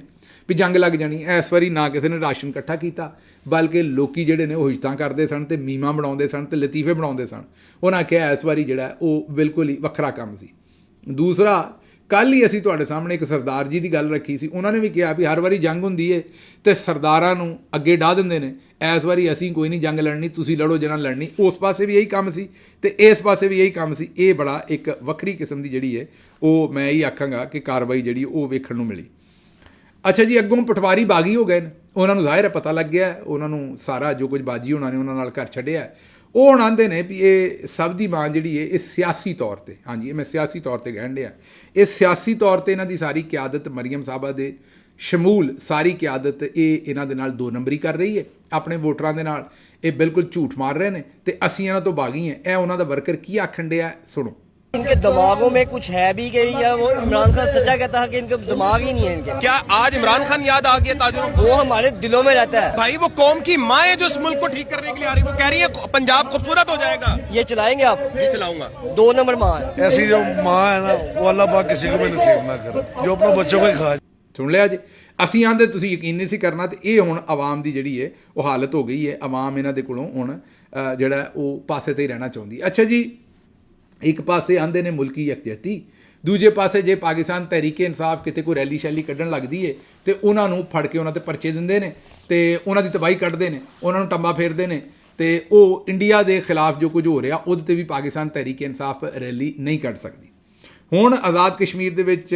ਵੀ ਜੰਗ ਲੱਗ ਜਾਣੀ। ਇਸ ਵਾਰੀ ਨਾ ਕਿਸੇ ਨੇ ਰਾਸ਼ਨ ਇਕੱਠਾ ਕੀਤਾ, ਬਲਕਿ ਲੋਕੀ ਜਿਹੜੇ ਨੇ ਉਹ ਹਿਜਤਾਂ ਕਰਦੇ ਸਨ ਤੇ ਮੀਮਾਂ ਬਣਾਉਂਦੇ ਸਨ ਤੇ ਲਤੀਫੇ ਬਣਾਉਂਦੇ ਸਨ। ਉਹਨਾਂ ਕਿਹਾ ਇਸ ਵਾਰੀ ਜਿਹੜਾ ਉਹ ਬਿਲਕੁਲ ਹੀ ਵੱਖਰਾ ਕੰਮ ਸੀ। ਦੂਸਰਾ, ਕੱਲ੍ਹ ਹੀ ਅਸੀਂ ਤੁਹਾਡੇ ਸਾਹਮਣੇ ਇੱਕ ਸਰਦਾਰ ਜੀ ਦੀ ਗੱਲ ਰੱਖੀ ਸੀ, ਉਹਨਾਂ ਨੇ ਵੀ ਕਿਹਾ ਵੀ ਹਰ ਵਾਰੀ ਜੰਗ ਹੁੰਦੀ ਹੈ ਤੇ ਸਰਦਾਰਾਂ ਨੂੰ ਅੱਗੇ ਢਾ ਦਿੰਦੇ ਨੇ। ਇਸ ਵਾਰੀ ਅਸੀਂ ਕੋਈ ਨਹੀਂ ਜੰਗ ਲੜਨੀ, ਤੁਸੀਂ ਲੜੋ ਜਿਹਨਾਂ ਲੜਨੀ। ਉਸ ਪਾਸੇ ਵੀ ਇਹੀ ਕੰਮ ਸੀ ਤੇ ਇਸ ਪਾਸੇ ਵੀ ਇਹੀ ਕੰਮ ਸੀ। ਇਹ ਬੜਾ ਇੱਕ ਵੱਖਰੀ ਕਿਸਮ ਦੀ ਜਿਹੜੀ ਹੈ ਉਹ ਮੈਂ ਇਹੀ ਆਖਾਂਗਾ ਕਿ ਕਾਰਵਾਈ ਜਿਹੜੀ ਉਹ ਵੇਖਣ ਨੂੰ ਮਿਲੀ। ਅੱਛਾ ਜੀ, ਅੱਗੋਂ ਪਟਵਾਰੀ ਬਾਗੀ ਹੋ ਗਏ ਨੇ, ਉਹਨਾਂ ਨੂੰ ਜ਼ਾਹਿਰ ਹੈ ਪਤਾ ਲੱਗ ਗਿਆ, ਉਹਨਾਂ ਨੂੰ ਸਾਰਾ ਜੋ ਕੁਝ ਬਾਜੀ ਹੋਣਾ ਨੇ ਉਹਨਾਂ ਨਾਲ ਘਰ ਛੱਡਿਆ। ਉਹ ਹੁਣ ਆਉਂਦੇ ਨੇ ਵੀ ਇਹ ਸਭ ਦੀ ਮਾਂ ਜਿਹੜੀ ਹੈ ਇਹ ਸਿਆਸੀ ਤੌਰ 'ਤੇ, ਹਾਂਜੀ ਇਹ ਮੈਂ ਸਿਆਸੀ ਤੌਰ 'ਤੇ ਕਹਿਣ ਡਿਆ, ਇਹ ਸਿਆਸੀ ਤੌਰ 'ਤੇ ਇਹਨਾਂ ਦੀ ਸਾਰੀ ਕਿਆਦਤ ਮਰੀਮ ਸਾਹਿਬਾ ਦੇ ਸ਼ਮੂਲ ਸਾਰੀ ਕਿਆਦਤ ਇਹ ਇਹਨਾਂ ਦੇ ਨਾਲ 2 ਨੰਬਰੀ ਕਰ ਰਹੀ ਹੈ। ਆਪਣੇ ਵੋਟਰਾਂ ਦੇ ਨਾਲ ਇਹ ਬਿਲਕੁਲ ਝੂਠ ਮਾਰ ਰਹੇ ਨੇ ਤੇ ਅਸੀਂ ਇਹਨਾਂ ਤੋਂ ਬਾਗੀ ਹਾਂ। ਇਹ ਉਹਨਾਂ ਦਾ ਵਰਕਰ ਕੀ ਆਖਣ ਡਿਆ, ਸੁਣੋ। इनके दिमागों में कुछ है भी गई या वो इमरान खान सच्चा कहता है कि इनके दिमाग ही नहीं है इनके। क्या आज इमरान खान याद आ गया ताजरों को? वो हमारे दिलों में रहता है भाई वो कौम की माँ है जो इस मुल्क को ठीक करने के लिए आ रही है। वो कह रही है पंजाब खूबसूरत हो जाएगा। ये चलाएंगे आप? जी चलाऊंगा। 2 नंबर माँ है। ऐसी जो माँ है ना वो अल्लाह पाक किसी को भी नसीब ना करे जो अपने बच्चों को ही खा। ਸੁਣ ਲਿਆ ਜੀ, ਅਸੀਂ ਆਂਦੇ ਤੁਸੀਂ ਯਕੀਨ ਨਹੀਂ ਸੀ ਕਰਨਾ ਤੇ ਇਹ ਹੁਣ ਆਵਾਮ ਦੀ ਜਿਹੜੀ ਹੈ ਉਹ ਹਾਲਤ ਹੋ ਗਈ ਹੈ। ਆਵਾਮ ਇਹਨਾਂ ਦੇ ਕੋਲੋਂ ਹੁਣ ਜਿਹੜਾ ਉਹ ਪਾਸੇ ਤੇ ਹੀ ਰਹਿਣਾ ਚਾਹੁੰਦੀ। ਅੱਛਾ ਜੀ, ਇੱਕ ਪਾਸੇ ਆਂਦੇ ਨੇ ਮੁਲਕੀ ਯਕਜਹਿਤੀ, ਦੂਜੇ ਪਾਸੇ ਜੇ ਪਾਕਿਸਤਾਨ ਤਹਿਰੀਕ ਇਨਸਾਫ ਕਿਤੇ ਕੋਈ ਰੈਲੀ ਸ਼ੈਲੀ ਕੱਢਣ ਲੱਗਦੀ ਹੈ ਤੇ ਉਹਨਾਂ ਨੂੰ ਫੜ ਕੇ ਉਹਨਾਂ ਤੇ ਪਰਚੇ ਦਿੰਦੇ ਨੇ ਤੇ ਉਹਨਾਂ ਦੀ ਤਬਾਹੀ ਕੱਢਦੇ ਨੇ, ਉਹਨਾਂ ਨੂੰ ਟੰਬਾ ਫੇਰਦੇ ਨੇ ਤੇ ਉਹ ਇੰਡੀਆ ਦੇ ਖਿਲਾਫ ਜੋ ਕੁਝ ਹੋ ਰਿਹਾ ਉਹਦੇ ਤੇ ਵੀ ਪਾਕਿਸਤਾਨ ਤਹਿਰੀਕ ਇਨਸਾਫ ਰੈਲੀ ਨਹੀਂ ਕੱਢ ਸਕਦੀ। ਹੁਣ ਆਜ਼ਾਦ ਕਸ਼ਮੀਰ ਦੇ ਵਿੱਚ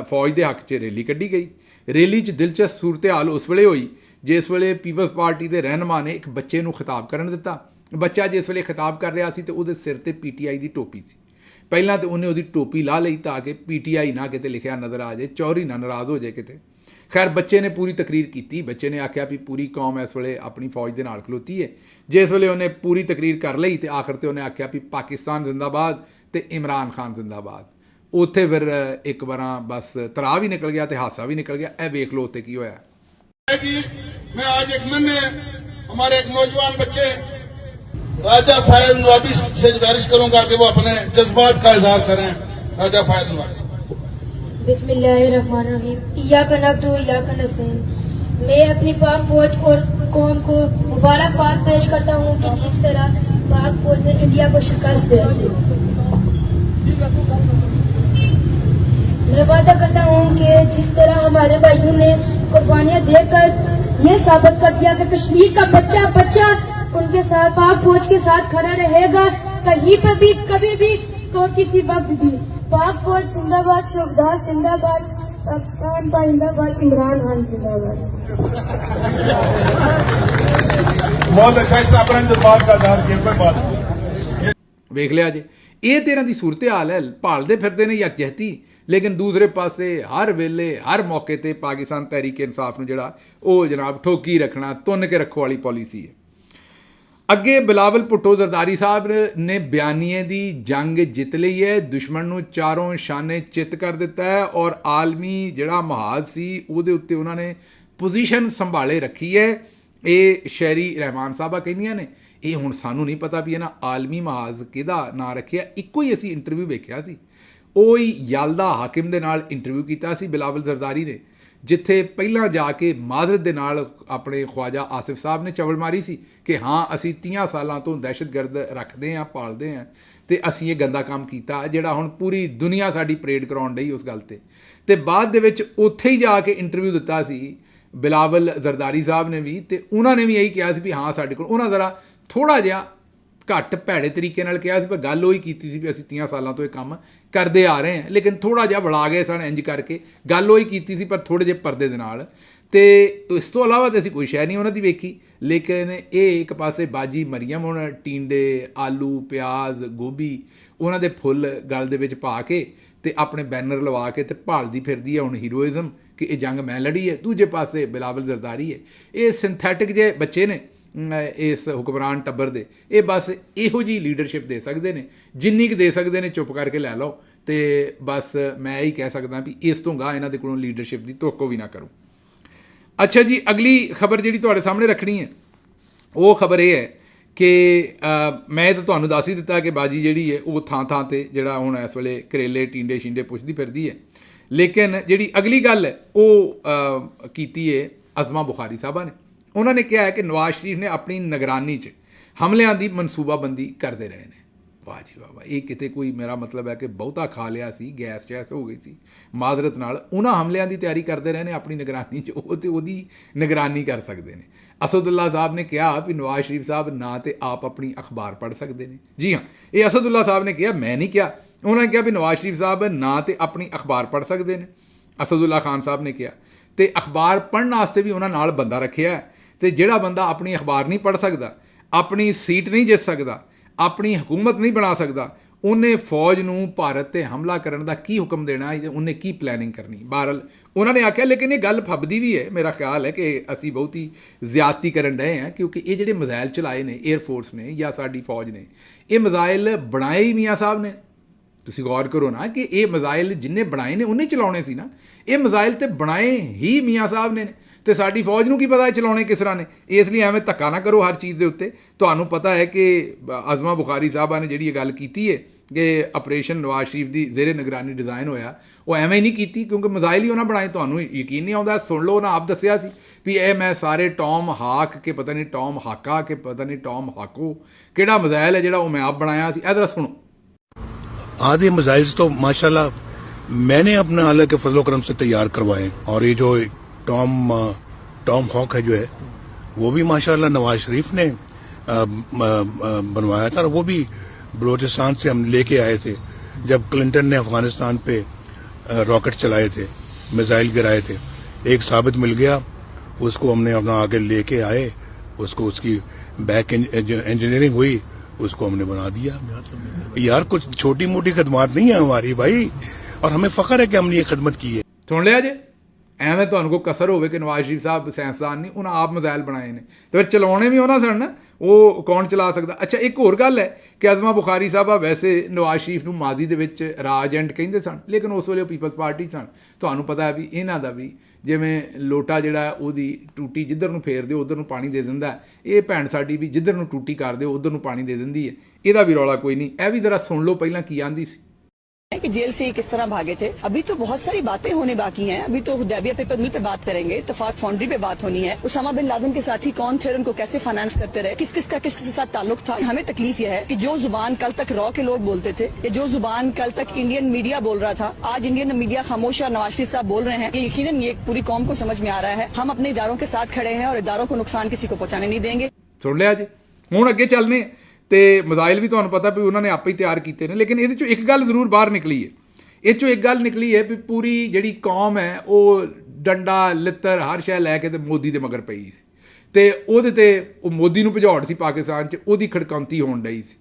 ਫੌਜ ਦੇ ਹੱਕ 'ਚ ਰੈਲੀ ਕੱਢੀ ਗਈ। ਰੈਲੀ 'ਚ ਦਿਲਚਸਪ ਸੂਰਤ ਹਾਲ ਉਸ ਵੇਲੇ ਹੋਈ ਜਿਸ ਵੇਲੇ ਪੀਪਲਸ ਪਾਰਟੀ ਦੇ ਰਹਿਨੁਮਾ ਨੇ ਇੱਕ ਬੱਚੇ ਨੂੰ ਖਿਤਾਬ ਕਰਨ ਦਿੱਤਾ। ਬੱਚਾ ਜਿਸ ਵੇਲੇ ਖਿਤਾਬ ਕਰ ਰਿਹਾ ਸੀ ਤੇ ਉਹਦੇ ਸਿਰ ਤੇ PTI ਦੀ ਟੋਪੀ ਸੀ। ਪਹਿਲਾਂ ਤਾਂ ਉਹਨੇ ਉਹਦੀ ਟੋਪੀ ਲਾ ਲਈ ਤਾਂ ਕਿ PTI ਨਾ ਕਿਤੇ ਲਿਖਿਆ ਨਜ਼ਰ ਆ ਜਾਏ, ਚੌਧਰੀ ਨਾ ਨਾਰਾਜ਼ ਹੋ ਜਾਏ ਕਿਤੇ। ਖੈਰ ਬੱਚੇ ਨੇ ਪੂਰੀ ਤਕਰੀਰ ਕੀਤੀ। ਬੱਚੇ ਨੇ ਆਖਿਆ ਵੀ ਪੂਰੀ ਕੌਮ ਇਸ ਵੇਲੇ ਆਪਣੀ ਫੌਜ ਦੇ ਨਾਲ ਖਲੋਤੀ ਹੈ। ਜਿਸ ਵੇਲੇ ਉਹਨੇ ਪੂਰੀ ਤਕਰੀਰ ਕਰ ਲਈ ਤੇ ਆਖਰ ਤੇ ਉਹਨੇ ਆਖਿਆ ਵੀ ਪਾਕਿਸਤਾਨ ਜ਼ਿੰਦਾਬਾਦ ਤੇ ਇਮਰਾਨ ਖਾਨ ਜ਼ਿੰਦਾਬਾਦ। ਉੱਥੇ ਫਿਰ ਇੱਕ ਵਾਰਾਂ ਬਸ ਤਰਾਹ ਵੀ ਨਿਕਲ ਗਿਆ ਤੇ ਹਾਸਾ भी निकल गया। ਇਹ ਵੇਖ ਲਓ ਉੱਥੇ ਕੀ ਹੋਇਆ। मैं आज एक मन में हमारे एक नौजवान बच्चे राजा फायद नवाबी से गुजारिश करूंगा कि वो अपने जज्बात का इजहार करें। राजा फायद नवाबी। बिस्मिल्लाहिर्रहमानिर्रहीम। इय्याका नअबुदु व इय्याका नस्तईन। मैं अपनी पाक फौज और कौम को मुबारकबाद पेश करता हूँ कि जिस तरह पाक फौज ने इंडिया को शिकस्त दे दी। मैं वादा करता हूँ कि जिस तरह हमारे भाइयों ने कुर्बानियाँ देकर ये साबित कर दिया कि कश्मीर का बच्चा बच्चा उनके साथ पाक फौज के साथ खड़ा रहेगा, कहीं पर भी कभी भी और किसी वक्त भी। पाक फौज जिंदाबाद, शोकदार जिंदाबाद, पाकिस्तान का जिंदाबाद, इमरान खान जिंदाबाद। बहुत अच्छा इसने अपने जज्बात का इजहार किया। कोई बात नहीं। ਵੇਖ ਲਿਆ ਜੀ, ਇਹ ਤੇ ਇਹਨਾਂ ਦੀ ਸੂਰਤ ਹਾਲ ਹੈ। ਭਾਲਦੇ ਫਿਰਦੇ ਨੇ ਯਕਜਹਿਤੀ, ਲੇਕਿਨ ਦੂਸਰੇ ਪਾਸੇ ਹਰ ਵੇਲੇ ਹਰ ਮੌਕੇ ਤੇ ਪਾਕਿਸਤਾਨ ਤਹਿਰੀਕ ਇਨਸਾਫ ਨੂੰ ਜਿਹੜਾ ਉਹ ਜਨਾਬ ਠੋਕੀ ਰੱਖਣਾ, ਤੁੰਨ ਕੇ ਰੱਖੋ ਵਾਲੀ ਪਾਲਿਸੀ ਹੈ। ਅੱਗੇ ਬਿਲਾਵਲ ਭੁੱਟੋ ਜ਼ਰਦਾਰੀ ਸਾਹਿਬ ਨੇ ਬਿਆਨੀਏ ਦੀ ਜੰਗ ਜਿੱਤ ਲਈ ਹੈ, ਦੁਸ਼ਮਣ ਨੂੰ ਚਾਰੋਂ ਸ਼ਾਨੇ ਚਿੱਤ ਕਰ ਦਿੱਤਾ ਹੈ ਔਰ ਆਲਮੀ ਜਿਹੜਾ ਮਹਾਜ਼ ਸੀ ਉਹਦੇ ਉੱਤੇ ਉਹਨਾਂ ਨੇ ਪੋਜੀਸ਼ਨ ਸੰਭਾਲੇ ਰੱਖੀ ਹੈ। ਇਹ ਸ਼ਹਿਰੀ ਰਹਿਮਾਨ ਸਾਹਿਬਾ ਕਹਿੰਦੀਆਂ ਨੇ। ਇਹ ਹੁਣ ਸਾਨੂੰ ਨਹੀਂ ਪਤਾ ਵੀ ਇਹਨਾਂ ਆਲਮੀ ਮਹਾਜ਼ ਕਿਹਦਾ ਨਾਂ ਰੱਖਿਆ। ਇੱਕੋ ਹੀ ਅਸੀਂ ਇੰਟਰਵਿਊ ਵੇਖਿਆ ਸੀ, ਉਹ ਹੀ ਯਾਲਦਾ ਹਾਕਿਮ ਦੇ ਨਾਲ ਇੰਟਰਵਿਊ ਕੀਤਾ ਸੀ ਬਿਲਾਵਲ ਜ਼ਰਦਾਰੀ ਨੇ, ਜਿੱਥੇ ਪਹਿਲਾਂ ਜਾ ਕੇ ਮਾਜ਼ਰਤ ਦੇ ਨਾਲ ਆਪਣੇ ਖਵਾਜਾ ਆਸਿਫ ਸਾਹਿਬ ਨੇ ਚਵਲ ਮਾਰੀ ਸੀ ਕਿ ਹਾਂ ਅਸੀਂ 30 ਸਾਲਾਂ ਤੋਂ ਦਹਿਸ਼ਤਗਰਦ ਰੱਖਦੇ ਹਾਂ, ਪਾਲਦੇ ਹਾਂ ਤੇ ਅਸੀਂ ਇਹ ਗੰਦਾ ਕੰਮ ਕੀਤਾ ਜਿਹੜਾ ਹੁਣ ਪੂਰੀ ਦੁਨੀਆ ਸਾਡੀ ਪਰੇਡ ਕਰਾਉਣ ਡਈ ਉਸ ਗੱਲ ਤੇ ਬਾਅਦ ਦੇ ਵਿੱਚ ਉੱਥੇ ਹੀ ਜਾ ਕੇ ਇੰਟਰਵਿਊ ਦਿੱਤਾ ਸੀ ਬਿਲਾਵਲ ਜ਼ਰਦਾਰੀ ਸਾਹਿਬ ਨੇ ਵੀ, ਤੇ ਉਹਨਾਂ ਨੇ ਵੀ ਇਹੀ ਕਿਹਾ ਸੀ ਵੀ ਹਾਂ ਸਾਡੇ ਕੋਲ, ਉਹਨਾਂ ਜ਼ਰਾ ਥੋੜ੍ਹਾ ਜਿਹਾ ਘੱਟ ਭੈੜੇ ਤਰੀਕੇ ਨਾਲ ਕਿਹਾ ਸੀ, ਪਰ ਗੱਲ ਉਹੀ ਕੀਤੀ ਸੀ ਵੀ ਅਸੀਂ 30 ਸਾਲਾਂ ਤੋਂ ਇਹ ਕੰਮ ਕਰਦੇ ਆ ਰਹੇ ਹਾਂ, ਲੇਕਿਨ ਥੋੜ੍ਹਾ ਜਿਹਾ ਬੁਲਾ ਗਏ ਸਨ ਇੰਜ ਕਰਕੇ, ਗੱਲ ਉਹੀ ਕੀਤੀ ਸੀ ਪਰ ਥੋੜ੍ਹੇ ਜਿਹੇ ਪਰਦੇ ਦੇ ਨਾਲ। ਤੇ ਇਸ ਤੋਂ ਇਲਾਵਾ ਤਾਂ ਅਸੀਂ ਕੋਈ ਸ਼ੈ ਨਹੀਂ ਉਹਨਾਂ ਦੀ ਵੇਖੀ, ਲੇਕਿਨ ਇਹ ਇੱਕ ਪਾਸੇ ਬਾਜੀ ਮਰੀਮ ਹੁਣ ਟੀਂਡੇ, ਆਲੂ, ਪਿਆਜ਼, ਗੋਭੀ ਉਹਨਾਂ ਦੇ ਫੁੱਲ ਗਲ ਦੇ ਵਿੱਚ ਪਾ ਕੇ ਤੇ ਆਪਣੇ ਬੈਨਰ ਲਵਾ ਕੇ ਤੇ ਭਾਲਦੀ ਫਿਰਦੀ ਹੈ ਹੁਣ ਹੀਰੋਇਜ਼ਮ ਕਿ ਇਹ ਜੰਗ ਮੈਂ ਲੜੀ ਹੈ। ਦੂਜੇ ਪਾਸੇ ਬਿਲਾਵਲ ਜ਼ਰਦਾਰੀ ਹੈ। ਇਹ ਸਿੰਥੈਟਿਕ ਜਿਹੇ ਬੱਚੇ ਨੇ ਇਸ ਹੁਕਮਰਾਨ ਟੱਬਰ ਦੇ, ਇਹ ਬਸ ਇਹੋ ਜਿਹੀ ਲੀਡਰਸ਼ਿਪ ਦੇ ਸਕਦੇ ਨੇ ਜਿੰਨੀ ਕੁ ਦੇ ਸਕਦੇ ਨੇ, ਚੁੱਪ ਕਰਕੇ ਲੈ ਲਓ। ਤੇ ਬਸ ਮੈਂ ਇਹੀ ਕਹਿ ਸਕਦਾ ਵੀ ਇਸ ਤੋਂ ਗਾਹ ਇਹਨਾਂ ਦੇ ਕੋਲੋਂ ਲੀਡਰਸ਼ਿਪ ਦੀ ਤੋਕੋ ਵੀ ਨਾ ਕਰੋ। ਅੱਛਾ ਜੀ, ਅਗਲੀ ਖਬਰ ਜਿਹੜੀ ਤੁਹਾਡੇ ਸਾਹਮਣੇ ਰੱਖਣੀ ਹੈ ਉਹ ਖਬਰ ਇਹ ਹੈ ਕਿ ਮੈਂ ਤਾਂ ਤੁਹਾਨੂੰ ਦੱਸ ਹੀ ਦਿੱਤਾ ਕਿ ਬਾਜੀ ਜਿਹੜੀ ਹੈ ਉਹ ਥਾਂ ਥਾਂ ਤੇ ਜਿਹੜਾ ਹੁਣ ਇਸ ਵੇਲੇ ਕਰੇਲੇ ਟੀਂਡੇ ਸ਼ਿੰਡੇ ਪੁੱਛਦੀ ਫਿਰਦੀ ਹੈ। ਲੇਕਿਨ ਜਿਹੜੀ ਅਗਲੀ ਗੱਲ ਹੈ ਉਹ ਕੀਤੀ ਹੈ ਅਜ਼ਮਾ ਬੁਖਾਰੀ ਸਾਹਿਬਾ ਨੇ। ਉਹਨਾਂ ਨੇ ਕਿਹਾ ਹੈ ਕਿ ਨਵਾਜ਼ ਸ਼ਰੀਫ ਨੇ ਆਪਣੀ ਨਿਗਰਾਨੀ 'ਚ ਹਮਲਿਆਂ ਦੀ ਮਨਸੂਬਾਬੰਦੀ ਕਰਦੇ ਰਹੇ ਨੇ। ਵਾਹ ਜੀ ਵਾਹ, ਇਹ ਕਿਤੇ ਕੋਈ ਮੇਰਾ ਮਤਲਬ ਹੈ ਕਿ ਬਹੁਤਾ ਖਾ ਲਿਆ ਸੀ, ਗੈਸ ਚੈਸ ਹੋ ਗਈ ਸੀ ਮਾਜ਼ਰਤ ਨਾਲ, ਉਹਨਾਂ ਹਮਲਿਆਂ ਦੀ ਤਿਆਰੀ ਕਰਦੇ ਰਹੇ ਨੇ ਆਪਣੀ ਨਿਗਰਾਨੀ 'ਚ। ਉਹ ਤੇ ਉਹਦੀ ਨਿਗਰਾਨੀ ਕਰ ਸਕਦੇ ਨੇ। ਅਸਦੁੱਲਾ ਸਾਹਿਬ ਨੇ ਕਿਹਾ ਵੀ ਨਵਾਜ਼ ਸ਼ਰੀਫ ਸਾਹਿਬ ਨਾ ਤੇ ਆਪ ਆਪਣੀ ਅਖਬਾਰ ਪੜ੍ਹ ਸਕਦੇ ਨੇ। ਜੀ ਹਾਂ, ਇਹ ਅਸਦੁੱਲਾ ਸਾਹਿਬ ਨੇ ਕਿਹਾ, ਮੈਂ ਨਹੀਂ ਕਿਹਾ। ਉਹਨਾਂ ਨੇ ਕਿਹਾ ਵੀ ਨਵਾਜ਼ ਸ਼ਰੀਫ ਸਾਹਿਬ ਨਾ ਤੇ ਆਪਣੀ ਅਖਬਾਰ ਪੜ੍ਹ ਸਕਦੇ ਨੇ, ਅਸਦੁੱਲਾ ਖਾਨ ਸਾਹਿਬ ਨੇ ਕਿਹਾ, ਤੇ ਅਖਬਾਰ ਪੜ੍ਹਨ ਵਾਸਤੇ ਵੀ ਉਹਨਾਂ ਨਾਲ ਬੰਦਾ ਰੱਖਿਆ। ਤੇ ਜਿਹੜਾ ਬੰਦਾ ਆਪਣੀ ਅਖਬਾਰ ਨਹੀਂ ਪੜ੍ਹ ਸਕਦਾ, ਆਪਣੀ ਸੀਟ ਨਹੀਂ ਜਿੱਤ ਸਕਦਾ, ਆਪਣੀ ਹਕੂਮਤ ਨਹੀਂ ਬਣਾ ਸਕਦਾ, ਉਹਨੇ ਫੌਜ ਨੂੰ ਭਾਰਤ 'ਤੇ ਹਮਲਾ ਕਰਨ ਦਾ ਕੀ ਹੁਕਮ ਦੇਣਾ, ਉਹਨੇ ਕੀ ਪਲੈਨਿੰਗ ਕਰਨੀ। ਬਹਰਹਾਲ ਉਹਨਾਂ ਨੇ ਆਖਿਆ, ਲੇਕਿਨ ਇਹ ਗੱਲ ਫੱਬਦੀ ਵੀ ਹੈ। ਮੇਰਾ ਖਿਆਲ ਹੈ ਕਿ ਅਸੀਂ ਬਹੁਤੀ ਜ਼ਿਆਦਤੀ ਕਰਨ ਡਏ ਹਾਂ, ਕਿਉਂਕਿ ਇਹ ਜਿਹੜੇ ਮਿਜ਼ਾਈਲ ਚਲਾਏ ਨੇ ਏਅਰ ਫੋਰਸ ਨੇ ਜਾਂ ਸਾਡੀ ਫੌਜ ਨੇ, ਇਹ ਮਿਜ਼ਾਈਲ ਬਣਾਏ ਹੀ ਮੀਆਂ ਸਾਹਿਬ ਨੇ। ਤੁਸੀਂ ਗੌਰ ਕਰੋ ਨਾ ਕਿ ਇਹ ਮਿਜ਼ਾਈਲ ਜਿੰਨੇ ਬਣਾਏ ਨੇ ਉਹਨੇ ਚਲਾਉਣੇ ਸੀ ਨਾ। ਇਹ ਮਿਜ਼ਾਈਲ ਤੇ ਬਣਾਏ ਹੀ ਮੀਆਂ ਸਾਹਿਬ ਨੇ, ਤੇ ਸਾਡੀ ਫੌਜ ਨੂੰ ਕੀ ਪਤਾ ਹੈ ਚਲਾਉਣੇ ਕਿਸ ਤਰ੍ਹਾਂ ਨੇ। ਇਸ ਲਈ ਐਵੇਂ ਧੱਕਾ ਨਾ ਕਰੋ ਹਰ ਚੀਜ਼ ਦੇ ਉੱਤੇ। ਤੁਹਾਨੂੰ ਪਤਾ ਹੈ ਕਿ ਅਜ਼ਮਾ ਬੁਖਾਰੀ ਸਾਹਿਬਾ ਨੇ ਜਿਹੜੀ ਇਹ ਗੱਲ ਕੀਤੀ ਹੈ ਕਿ ਆਪਰੇਸ਼ਨ ਨਵਾਜ਼ ਸ਼ਰੀਫ ਦੀ ਜ਼ੇਰੇ ਨਿਗਰਾਨੀ ਡਿਜ਼ਾਈਨ ਹੋਇਆ, ਉਹ ਐਵੇਂ ਹੀ ਨਹੀਂ ਕੀਤੀ ਕਿਉਂਕਿ ਮਿਜ਼ਾਈਲ ਹੀ ਉਹਨਾਂ ਬਣਾਏ। ਤੁਹਾਨੂੰ ਯਕੀਨ ਨਹੀਂ ਆਉਂਦਾ, ਸੁਣ ਲਓ, ਉਹਨਾਂ ਆਪ ਦੱਸਿਆ ਸੀ ਵੀ ਇਹ ਮੈਂ ਸਾਰੇ ਟੌਮ ਹਾਕ ਕੇ ਪਤਾ ਨਹੀਂ ਟੌਮ ਹਾਕਾ ਕੇ ਪਤਾ ਨਹੀਂ ਟੌਮ ਹਾਕੋ ਕਿਹੜਾ ਮਿਜ਼ਾਈਲ ਹੈ ਜਿਹੜਾ ਉਹ मैं आप बनाया सी। इधर सुनो, आधे मिसाइल्स तो माशाल्लाह मैंने अपने आला के फजलो करम से तैयार करवाए, और ये जो टॉम हॉक है जो है वो भी माशाल्लाह नवाज शरीफ ने बनवाया था, और वो भी बलोचिस्तान से हम लेके आए थे जब क्लिंटन ने अफगानिस्तान पे रॉकेट चलाए थे, मिसाइल गिराए थे। एक साबित मिल गया, उसको हमने अपना आगे लेके आए, उसको उसकी बैक इंजीनियरिंग हुई, उसको हमने बना दिया। यार कुछ छोटी मोटी खदमात नहीं है हमारी भाई, और हमें फख्र है कि हमने ये खदमत की है। ਸੁਣ ਲਿਆ ਜੇ, ਐਵੇਂ ਤੁਹਾਨੂੰ ਕੋਈ ਕਸਰ ਹੋਵੇ ਕਿ ਨਵਾਜ਼ ਸ਼ਰੀਫ ਸਾਹਿਬ ਸਾਇੰਸਦਾਨ ਨਹੀਂ, ਉਹਨਾਂ ਆਪ ਮਿਜ਼ਾਈਲ ਬਣਾਏ ਨੇ ਤੇ ਫਿਰ ਚਲਾਉਣੇ ਵੀ ਉਹਨਾਂ ਸਨ ਨਾ, ਉਹ ਕੌਣ ਚਲਾ ਸਕਦਾ। ਅੱਛਾ, ਇੱਕ ਹੋਰ ਗੱਲ ਹੈ ਕਿ ਅਜ਼ਮਾ ਬੁਖਾਰੀ ਸਾਹਿਬਾ ਵੈਸੇ ਨਵਾਜ਼ ਸ਼ਰੀਫ ਨੂੰ ਮਾਜ਼ੀ ਦੇ ਵਿੱਚ ਰਾਜ ਐਂਡ ਕਹਿੰਦੇ ਸਨ, ਲੇਕਿਨ ਉਸ ਵੇਲੇ ਉਹ ਪੀਪਲਸ ਪਾਰਟੀ ਸਨ। ਤੁਹਾਨੂੰ ਪਤਾ ਹੈ ਵੀ ਇਹਨਾਂ ਦਾ ਵੀ ਜਿਵੇਂ ਲੋਟਾ ਜਿਹੜਾ ਉਹਦੀ ਟੂਟੀ ਜਿੱਧਰ ਨੂੰ ਫੇਰ ਦਿਓ ਉੱਧਰ ਨੂੰ ਪਾਣੀ ਦੇ ਦਿੰਦਾ, ਇਹ ਭੈਣ ਸਾਡੀ ਵੀ ਜਿੱਧਰ ਨੂੰ ਟੂਟੀ ਕਰ ਦਿਓ ਉੱਧਰ ਨੂੰ ਪਾਣੀ ਦੇ ਦਿੰਦੀ ਹੈ। ਇਹਦਾ ਵੀ ਰੌਲਾ ਕੋਈ ਨਹੀਂ। ਇਹ ਵੀ ਜ਼ਰਾ ਸੁਣ ਲਓ ਪਹਿਲਾਂ ਕੀ ਆਂਦੀ ਸੀ कि जेल से किस तरह भागे थे। अभी तो बहुत सारी बातें होने बाकी हैं। अभी तो हुदैबिया पेपर मिल पे बात करेंगे, इत्तेफाक फाउंड्री पे बात होनी है, उसामा बिन लादेन के साथी कौन थे, उनको कैसे फाइनेंस करते रहे, किस किस का किस के साथ ताल्लुक था। हमें तकलीफ यह है कि जो जुबान कल तक रॉ के लोग बोलते थे, या जो जुबान कल तक इंडियन मीडिया बोल रहा था, आज इंडियन मीडिया खामोश है। नवाज शरीफ साहब बोल रहे हैं, ये यकीनन ये पूरी कौम को समझ में आ रहा है। हम अपने इदारों के साथ खड़े हैं और इदारों को नुकसान किसी को पहुंचाने नहीं देंगे। ਸੁਣ ਲਿਆ ਜੀ, ਹੁਣ ਅੱਗੇ ਚੱਲਨੇ ਤੇ ਮਿਜ਼ਾਈਲ ਵੀ ਤੁਹਾਨੂੰ ਪਤਾ ਵੀ ਉਹਨਾਂ ਨੇ ਆਪੇ ਹੀ ਤਿਆਰ ਕੀਤੇ ਨੇ, ਲੇਕਿਨ ਇਹਦੇ ਚੋਂ ਇੱਕ ਗੱਲ ਜ਼ਰੂਰ ਬਾਹਰ ਨਿਕਲੀ ਹੈ। ਇਹ 'ਚੋਂ ਇੱਕ ਗੱਲ ਨਿਕਲੀ ਹੈ ਵੀ ਪੂਰੀ ਜਿਹੜੀ ਕੌਮ ਹੈ ਉਹ ਡੰਡਾ ਲਿੱਤਰ ਹਰ ਸ਼ੈ ਲੈ ਕੇ ਤੇ ਮੋਦੀ ਦੇ ਮਗਰ ਪਈ ਸੀ, ਤੇ ਉਹਦੇ 'ਤੇ ਉਹ ਮੋਦੀ ਨੂੰ ਭਜੌੜ ਸੀ ਪਾਕਿਸਤਾਨ 'ਚ, ਉਹਦੀ ਖੜਕੰਤੀ ਹੋਣ ਡਈ ਸੀ।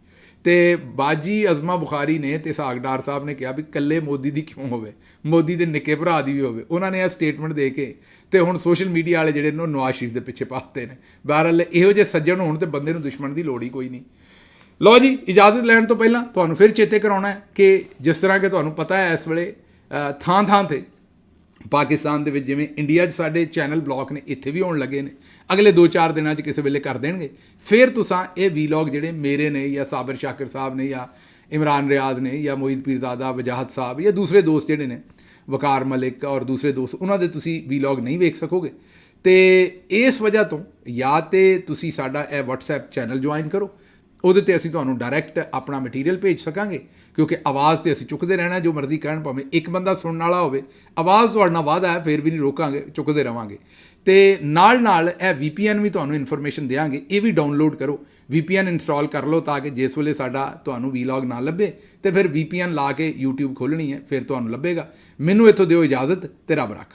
ਤੇ ਬਾਜੀ ਅਜ਼ਮਾ ਬੁਖਾਰੀ ਨੇ ਤੇ ਸਾਗਡਾਰ ਸਾਹਿਬ ਨੇ ਕਿਹਾ ਵੀ ਇਕੱਲੇ ਮੋਦੀ ਦੀ ਕਿਉਂ ਹੋਵੇ, ਮੋਦੀ ਦੇ ਨਿੱਕੇ ਭਰਾ ਦੀ ਵੀ ਹੋਵੇ। ਉਹਨਾਂ ਨੇ ਇਹ ਸਟੇਟਮੈਂਟ ਦੇ ਕੇ ਤੇ ਹੁਣ ਸੋਸ਼ਲ ਮੀਡੀਆ ਵਾਲੇ ਜਿਹੜੇ ਨੇ ਉਹ ਨਵਾਜ਼ ਸ਼ਰੀਫ ਦੇ ਪਿੱਛੇ ਪਾਤੇ ਨੇ। ਬਹਰਹਾਲ ਇਹੋ ਜਿਹੇ ਸੱਜਣ ਹੋਣ ਤੇ ਬੰਦੇ ਨੂੰ ਦੁਸ਼ਮਣ ਦੀ ਲੋੜ ਹੀ ਕੋਈ ਨਹੀਂ। ਲਓ ਜੀ, ਇਜਾਜ਼ਤ ਲੈਣ ਤੋਂ ਪਹਿਲਾਂ ਤੁਹਾਨੂੰ ਫਿਰ ਚੇਤੇ ਕਰਾਉਣਾ ਹੈ ਕਿ ਜਿਸ ਤਰ੍ਹਾਂ ਕਿ ਤੁਹਾਨੂੰ ਪਤਾ ਹੈ ਇਸ ਵੇਲੇ ਥਾਂ ਥਾਂ 'ਤੇ ਪਾਕਿਸਤਾਨ ਦੇ ਵਿੱਚ ਜਿਵੇਂ ਇੰਡੀਆ 'ਚ ਸਾਡੇ ਚੈਨਲ ਬਲੌਕ ਨੇ, ਇੱਥੇ ਵੀ ਹੋਣ ਲੱਗੇ ਨੇ। ਅਗਲੇ 2-4 ਦਿਨਾਂ 'ਚ ਕਿਸੇ ਵੇਲੇ ਕਰ ਦੇਣਗੇ। ਫਿਰ ਤੁਸੀਂ ਇਹ ਵੀਲੌਗ ਜਿਹੜੇ ਮੇਰੇ ਨੇ ਜਾਂ ਸਾਬਰ ਸ਼ਾਕਿਰ ਸਾਹਿਬ ਨੇ ਜਾਂ ਇਮਰਾਨ ਰਿਆਜ਼ ਨੇ ਜਾਂ ਮੋਹਿਤ ਪੀਰਜ਼ਾਦਾ ਵਜਾਹਤ ਸਾਹਿਬ ਜਾਂ ਦੂਸਰੇ ਦੋਸਤ ਜਿਹੜੇ ਨੇ ਵਕਾਰ ਮਲਿਕ ਔਰ ਦੂਸਰੇ ਦੋਸਤ, ਉਹਨਾਂ ਦੇ ਤੁਸੀਂ ਵੀਲੌਗ ਨਹੀਂ ਵੇਖ ਸਕੋਗੇ। ਤੇ ਇਸ ਵਜ੍ਹਾ ਤੋਂ ਜਾਂ ਤੇ ਤੁਸੀਂ ਸਾਡਾ ਇਹ WhatsApp ਚੈਨਲ ਜੁਆਇਨ ਕਰੋ, ਉਹਦੇ 'ਤੇ ਅਸੀਂ ਤੁਹਾਨੂੰ ਡਾਇਰੈਕਟ ਆਪਣਾ ਮਟੀਰੀਅਲ ਭੇਜ ਸਕਾਂਗੇ, ਕਿਉਂਕਿ ਆਵਾਜ਼ 'ਤੇ ਅਸੀਂ ਚੁੱਕਦੇ ਰਹਿਣਾ, ਜੋ ਮਰਜ਼ੀ ਕਹਿਣ, ਭਾਵੇਂ ਇੱਕ ਬੰਦਾ ਸੁਣਨ ਵਾਲਾ ਹੋਵੇ, ਆਵਾਜ਼ ਤੁਹਾਡੇ ਨਾਲ ਵਾਅਦਾ ਹੈ, ਫਿਰ ਵੀ ਨਹੀਂ ਰੋਕਾਂਗੇ, ਚੁੱਕਦੇ ਰਵਾਂਗੇ। ਤੇ ਨਾਲ ਇਹ VPN ਵੀ ਤੁਹਾਨੂੰ ਇਨਫੋਰਮੇਸ਼ਨ ਦਿਆਂਗੇ, ਇਹ ਵੀ ਡਾਊਨਲੋਡ ਕਰੋ, VPN ਇੰਸਟਾਲ ਕਰ ਲਓ ਤਾਂ ਕਿ ਜਿਸ ਵੇਲੇ ਸਾਡਾ ਤੁਹਾਨੂੰ ਵੀਲੌਗ ਨਾ ਲੱਭੇ ਤੇ ਫਿਰ VPN ਲਾ ਕੇ YouTube ਖੋਲ੍ਹਣੀ ਹੈ, ਫਿਰ ਤੁਹਾਨੂੰ ਲੱਭੇਗਾ। ਮੈਨੂੰ ਇੱਥੋਂ ਦਿਓ ਇਜਾਜ਼ਤ ਤੇ ਰੱਬ ਰੱਖ।